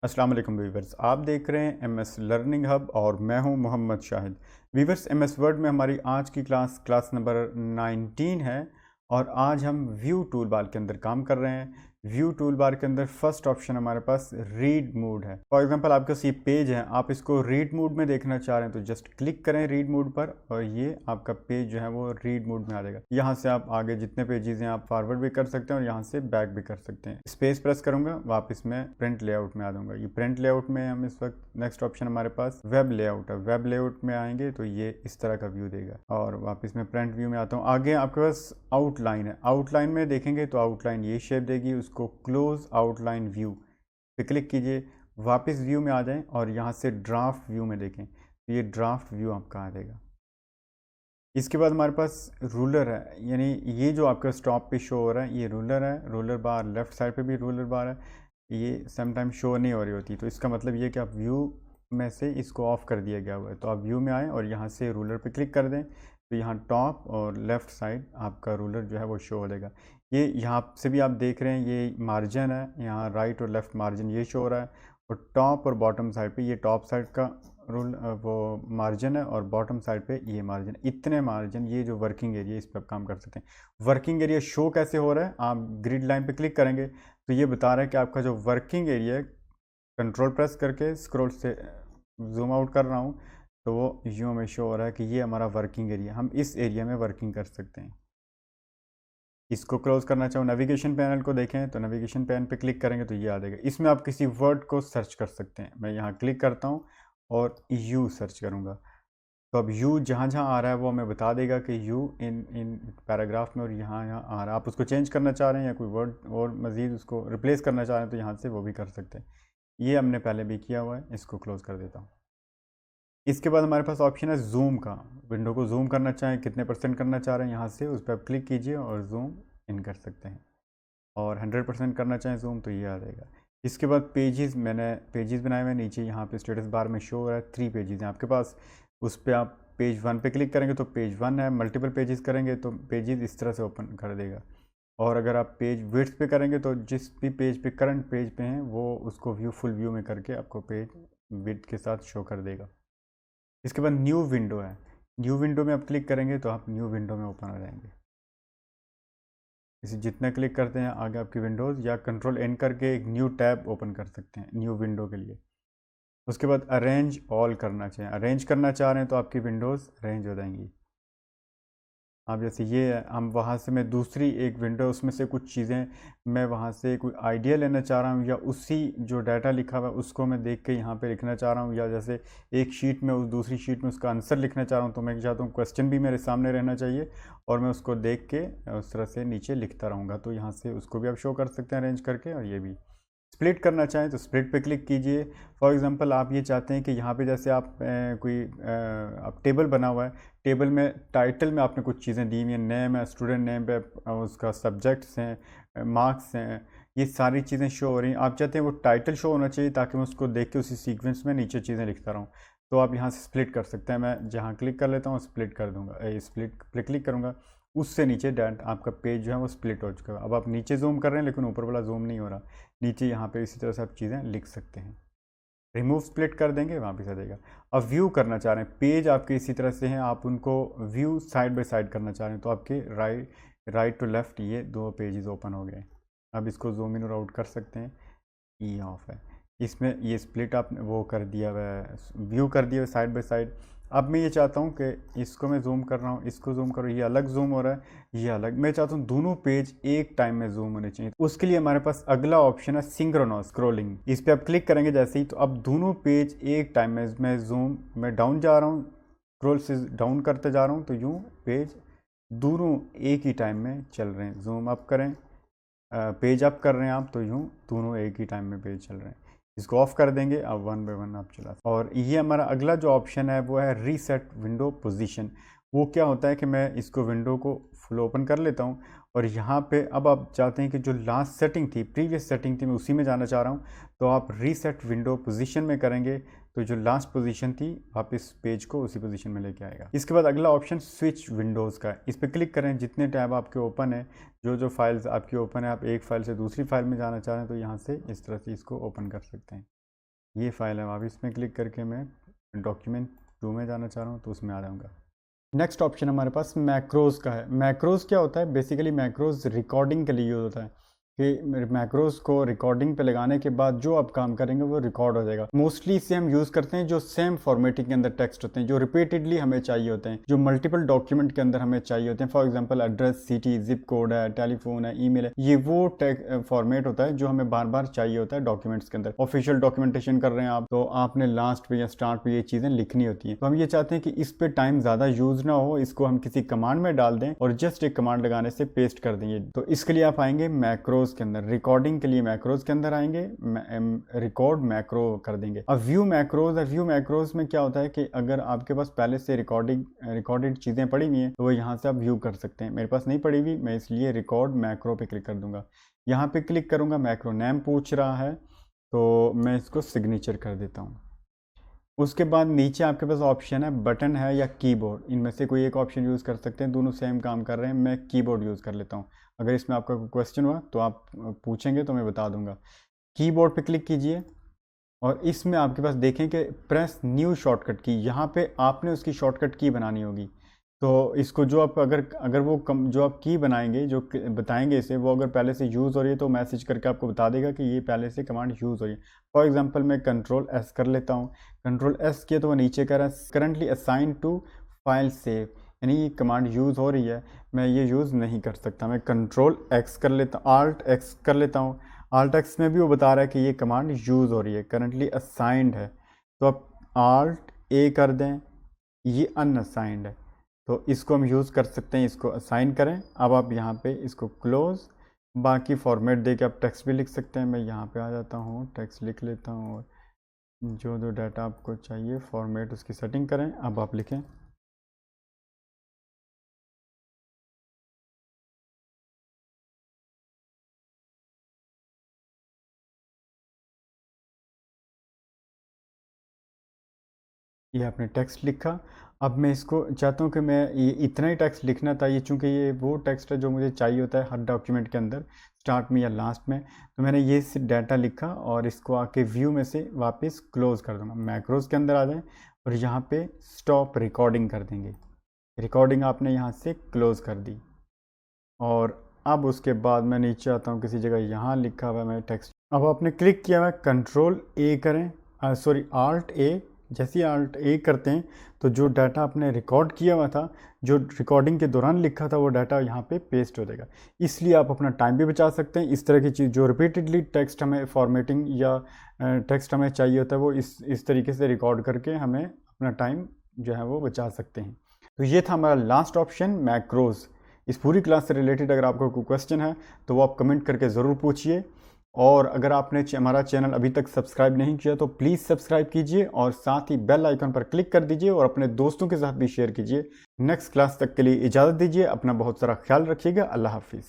अस्सलाम वालेकुम वीवर्स, आप देख रहे हैं एमएस लर्निंग हब और मैं हूं Mohammad Shahid. Viewers, MS Word में हमारी आज की क्लास नंबर 19 है और आज हम व्यू टूल बार के अंदर काम कर रहे हैं। व्यू टूल बार के अंदर फर्स्ट ऑप्शन हमारे पास रीड मोड है। फॉर एग्जांपल आपके पास ये पेज है, आप इसको रीड मोड में देखना चाह रहे हैं तो जस्ट क्लिक करें रीड मोड पर और ये आपका पेज जो है वो रीड मोड में आ जाएगा। यहाँ से आप आगे जितने पेजेस हैं आप फॉरवर्ड भी कर सकते हैं और यहाँ से बैक भी कर सकते हैं। स्पेस प्रेस करूंगा, वापस मैं प्रिंट लेआउट में आ जाऊंगा। ये प्रिंट लेआउट में हम इस वक्त नेक्स्ट ऑप्शन हमारे पास वेब लेआउट है। वेब लेआउट में आएंगे तो ये इस तरह का व्यू देगा और वापस मैं प्रिंट व्यू में आता हूँ। आगे आपके पास आउटलाइन है, आउटलाइन में देखेंगे तो आउटलाइन ये शेप देगी, उसको क्लोज आउटलाइन व्यू पे क्लिक कीजिए, वापस व्यू में आ जाएं और यहाँ से ड्राफ्ट व्यू में देखें तो ये ड्राफ्ट व्यू आपका आ जाएगा। इसके बाद हमारे पास रूलर है, यानी ये जो आपका स्टॉप पे शो हो रहा है ये रूलर है। रूलर बार लेफ्ट साइड पे भी रूलर बार है, ये समटाइम शो नहीं हो रही होती, तो इसका मतलब ये कि आप व्यू में से इसको ऑफ कर दिया गया हुआ है। तो आप व्यू में आएँ और यहाँ से रूलर पे क्लिक कर दें तो यहाँ टॉप और लेफ़्ट साइड आपका रूलर जो है वो शो हो जाएगा। ये यहाँ से भी आप देख रहे हैं ये मार्जिन है, यहाँ राइट और लेफ़्ट मार्जिन ये शो हो रहा है और टॉप और बॉटम साइड पे ये टॉप साइड का रूल वो मार्जिन है और बॉटम साइड पे ये मार्जिन। इतने मार्जिन, ये जो वर्किंग एरिया इस पर आप काम कर सकते हैं। वर्किंग एरिया शो कैसे हो रहा है, आप ग्रिड लाइन पे क्लिक करेंगे तो ये बता रहा है कि आपका जो वर्किंग एरिया है, कंट्रोल प्रेस करके स्क्रॉल से जूम आउट कर रहा हूँ तो वो यूँ में शो हो रहा है कि ये हमारा वर्किंग एरिया, हम इस एरिया में वर्किंग कर सकते हैं। इसको क्लोज करना चाहूँ, नेविगेशन पैनल को देखें तो नेविगेशन पैन पे क्लिक करेंगे तो ये आ जाएगा। इसमें आप किसी वर्ड को सर्च कर सकते हैं। मैं यहाँ क्लिक करता हूँ और यू सर्च करूँगा तो अब यू जहाँ जहाँ आ रहा है वो हमें बता देगा कि यू इन इन पैराग्राफ में और यहाँ यहाँ आ रहा है। आप उसको चेंज करना चाह रहे हैं या कोई वर्ड और मज़ीद उसको रिप्लेस करना चाह रहे हैं तो यहाँ से वो भी कर सकते हैं। ये हमने पहले भी किया हुआ है, इसको क्लोज कर देता हूँ। इसके बाद हमारे पास ऑप्शन है जूम का। विंडो को जूम करना चाहें, कितने परसेंट करना चाह रहे हैं, यहाँ से उस पर आप क्लिक कीजिए और जूम इन कर सकते हैं। और 100% करना चाहें जूम तो ये आ जाएगा। इसके बाद पेजेस, मैंने पेजेस बनाए हुए हैं, नीचे यहाँ पे स्टेटस बार में शो हो रहा है 3 पेजेस हैं आपके पास। उस पर आप पेज 1 पे क्लिक करेंगे तो पेज 1 है, मल्टीपल पेजेस करेंगे तो पेजेस इस तरह से ओपन कर देगा। और अगर आप पेज विड्थ पे करेंगे तो जिस भी पेज पे करंट पेज पे हैं वो उसको व्यू फुल व्यू में करके आपको पेज विड्थ के साथ शो कर देगा। इसके बाद न्यू विंडो है, न्यू विंडो में आप क्लिक करेंगे तो आप न्यू विंडो में ओपन हो जाएंगे। इसे जितना क्लिक करते हैं आगे आपकी विंडोज़, या कंट्रोल एन करके एक न्यू टैब ओपन कर सकते हैं न्यू विंडो के लिए। उसके बाद अरेंज ऑल करना चाहिए, अरेंज करना चाह रहे हैं तो आपकी विंडोज़ अरेंज हो जाएंगी। अब जैसे ये है, हम वहाँ से मैं दूसरी एक विंडो, उसमें से कुछ चीज़ें मैं वहाँ से कोई आइडिया लेना चाह रहा हूँ या उसी जो डाटा लिखा हुआ है उसको मैं देख के यहाँ पे लिखना चाह रहा हूँ, या जैसे एक शीट में उस दूसरी शीट में उसका आंसर लिखना चाह रहा हूँ तो मैं चाहता हूँ क्वेश्चन भी मेरे सामने रहना चाहिए और मैं उसको देख के उस तरह से नीचे लिखता रहूँगा। तो यहाँ से उसको भी आप शो कर सकते हैं अरेंज करके। और ये भी स्प्लिट करना चाहें तो स्प्लिट पे क्लिक कीजिए। फॉर एग्जांपल आप ये चाहते हैं कि यहाँ पे जैसे आप कोई आप टेबल बना हुआ है, टेबल में टाइटल में आपने कुछ चीज़ें दी हुई हैं, नेम है, स्टूडेंट नेम पे उसका सब्जेक्ट्स हैं, मार्क्स हैं, ये सारी चीज़ें शो हो रही हैं। आप चाहते हैं वो टाइटल शो होना चाहिए ताकि मैं उसको देख के उसी सीक्वेंस में नीचे चीज़ें लिखता रहूँ, तो आप यहाँ से स्प्लिट कर सकते हैं। मैं जहाँ क्लिक कर लेता हूँ स्प्लिट कर दूँगा, स्प्लिट पे क्लिक करूँगा, उससे नीचे डेट आपका पेज जो है वो स्प्लिट हो चुका है। अब आप नीचे जूम कर रहे हैं लेकिन ऊपर वाला जूम नहीं हो रहा, नीचे यहाँ पे इसी तरह से आप चीज़ें लिख सकते हैं। रिमूव स्प्लिट कर देंगे, वापस आ जाएगा। अब व्यू करना चाह रहे हैं, पेज आपके इसी तरह से हैं, आप उनको व्यू साइड बाय साइड करना चाह रहे हैं तो आपके राइट टू लेफ्ट ये 2 पेजेस ओपन हो गए। अब इसको जूम इन और आउट कर सकते हैं, ये ऑफ है। इसमें ये स्प्लिट आपने वो कर दिया हुआ है, व्यू कर दिया हुआ साइड बाय साइड। अब मैं ये चाहता हूँ कि इसको मैं जूम कर रहा हूँ, इसको जूम करो, ये अलग जूम हो रहा है, ये अलग। मैं चाहता हूँ दोनों पेज एक टाइम में जूम होने चाहिए। उसके लिए हमारे पास अगला ऑप्शन है सिंक्रोनस स्क्रॉलिंग। इस पर आप क्लिक करेंगे जैसे ही तो अब दोनों पेज एक टाइम में, मैं डाउन जा रहा हूँ, स्क्रॉल से डाउन करते जा रहा हूँ तो यूँ पेज दोनों एक ही टाइम में चल रहे हैं। जूम अप करें, पेज अप कर रहे हैं आप तो यूँ दोनों एक ही टाइम में पेज चल रहे हैं। इसको ऑफ कर देंगे, अब 1 बाय 1 आप चला। और ये हमारा अगला जो ऑप्शन है वो है रीसेट विंडो पोजीशन। वो क्या होता है कि मैं इसको विंडो को फुल ओपन कर लेता हूँ और यहाँ पे अब आप चाहते हैं कि जो लास्ट सेटिंग थी, प्रीवियस सेटिंग थी, मैं उसी में जाना चाह रहा हूँ तो आप रीसेट विंडो पोजीशन में करेंगे तो जो लास्ट पोजीशन थी आप इस पेज को उसी पोजीशन में लेके आएगा। इसके बाद अगला ऑप्शन स्विच विंडोज़ का है, इस पर क्लिक करें। जितने टैब आपके ओपन है, जो फाइल्स आपकी ओपन है, आप एक फ़ाइल से दूसरी फाइल में जाना चाह रहे हैं तो यहाँ से इस तरह से इसको ओपन कर सकते हैं। ये फाइल है, अब इसमें क्लिक करके मैं डॉक्यूमेंट 2 में जाना चाह रहा हूँ तो उसमें आ जाऊँगा। नेक्स्ट ऑप्शन हमारे पास मैक्रोज का है। मैक्रोज क्या होता है? बेसिकली मैक्रोज रिकॉर्डिंग के लिए यूज़ होता है कि मैक्रोज को रिकॉर्डिंग पे लगाने के बाद जो आप काम करेंगे वो रिकॉर्ड हो जाएगा। मोस्टली इसे हम यूज़ करते हैं जो सेम फॉर्मेटिंग के अंदर टेक्स्ट होते हैं, जो रिपीटेडली हमें चाहिए होते हैं, जो मल्टीपल डॉक्यूमेंट के अंदर हमें चाहिए होते हैं। For example address, city, zip code है, टेलीफोन है, ईमेल है, ये वो फॉर्मेट होता है जो हमें बार बार चाहिए होता है डॉक्यूमेंट्स के अंदर। ऑफिशियल डॉक्यूमेंटेशन कर रहे हैं आप तो आपने लास्ट पे या स्टार्ट पे ये चीज़ें लिखनी होती हैं। तो हम ये चाहते हैं कि इस पे टाइम ज़्यादा यूज़ ना हो, इसको हम किसी कमांड में डाल दें और जस्ट एक कमांड लगाने से पेस्ट कर देंगे। तो इसके लिए आप आएंगे मैक्रोज के अंदर, रिकॉर्डिंग के लिए मैक्रोज के अंदर आएंगे, रिकॉर्ड मैक्रो कर देंगे। अब व्यू मैक्रोज में क्या होता है कि अगर आपके पास पहले से रिकॉर्डेड चीज़ें पड़ी हुई हैं तो वो यहाँ से आप व्यू कर सकते हैं। मेरे पास नहीं पड़ी हुई, मैं इसलिए रिकॉर्ड मैक्रो पे क्लिक कर दूंगा। यहाँ पे क्लिक करूंगा, मैक्रो नेम पूछ रहा है तो मैं इसको सिग्नेचर कर देता हूँ। उसके बाद नीचे आपके पास ऑप्शन है बटन है या कीबोर्ड, इनमें से कोई एक ऑप्शन यूज़ कर सकते हैं, दोनों सेम काम कर रहे हैं। मैं कीबोर्ड यूज़ कर लेता हूँ। अगर इसमें आपका कोई क्वेश्चन हुआ तो आप पूछेंगे तो मैं बता दूंगा। कीबोर्ड पे क्लिक कीजिए और इसमें आपके पास देखें कि प्रेस न्यू शॉर्टकट की, यहाँ पे आपने उसकी शॉर्टकट की बनानी होगी। तो इसको जो आप अगर वो जो आप की बनाएंगे, जो बताएंगे इसे, वो अगर पहले से यूज़ हो रही है तो मैसेज करके आपको बता देगा कि ये पहले से कमांड यूज़ हो रही है। फॉर एग्जांपल मैं कंट्रोल एस कर लेता हूँ। कंट्रोल एस किया तो वो नीचे कह रहा है currently assign to file save, यानी ये कमांड यूज़ हो रही है, मैं ये यूज़ नहीं कर सकता। मैं कंट्रोल एक्स कर लेता हूँ, आल्ट एक्स कर लेता हूँ। आल्ट एक्स में भी वो बता रहा है कि ये कमांड यूज़ हो रही है, करंटली असाइंड है, तो आप आल्ट ए कर दें, ये अनअसाइंड है तो इसको हम यूज़ कर सकते हैं, इसको असाइन करें। अब आप यहाँ पे इसको क्लोज, बाकी फॉर्मेट दे के आप टेक्स्ट भी लिख सकते हैं। मैं यहाँ पे आ जाता हूँ, टेक्स्ट लिख लेता हूँ और जो डाटा आपको चाहिए फॉर्मेट उसकी सेटिंग करें। अब आप लिखें ये आपने टेक्स्ट लिखा। अब मैं इसको चाहता हूँ कि मैं ये इतना ही टेक्स्ट लिखना था, ये चूँकि ये वो टेक्स्ट है जो मुझे चाहिए होता है हर डॉक्यूमेंट के अंदर, स्टार्ट में या लास्ट में। तो मैंने ये डाटा लिखा और इसको आके व्यू में से वापस क्लोज कर दूँगा। मैक्रोज के अंदर आ जाएं और यहाँ पे स्टॉप रिकॉर्डिंग कर देंगे। रिकॉर्डिंग आपने यहाँ से क्लोज कर दी और अब उसके बाद मैं नीचे आता हूँ, किसी जगह यहाँ लिखा हुआ है मैं टेक्स्ट। अब आपने क्लिक किया हुआ, कंट्रोल ए करें, सॉरी आल्ट ए। जैसे ही आल्ट ए करते हैं तो जो डाटा आपने रिकॉर्ड किया हुआ था, जो रिकॉर्डिंग के दौरान लिखा था, वो डाटा यहाँ पे पेस्ट हो जाएगा। इसलिए आप अपना टाइम भी बचा सकते हैं। इस तरह की चीज़ जो रिपीटेडली टेक्स्ट हमें फॉर्मेटिंग या टेक्स्ट हमें चाहिए होता है, वो इस तरीके से रिकॉर्ड करके हमें अपना टाइम जो है वो बचा सकते हैं। तो ये था हमारा लास्ट ऑप्शन, मैक्रोज। इस पूरी क्लास से रिलेटेड अगर आपको कोई क्वेश्चन है तो वो आप कमेंट करके ज़रूर पूछिए। और अगर आपने हमारा चैनल अभी तक सब्सक्राइब नहीं किया तो प्लीज़ सब्सक्राइब कीजिए और साथ ही बेल आइकन पर क्लिक कर दीजिए और अपने दोस्तों के साथ भी शेयर कीजिए। नेक्स्ट क्लास तक के लिए इजाज़त दीजिए। अपना बहुत सारा ख्याल रखिएगा। अल्लाह हाफिज़।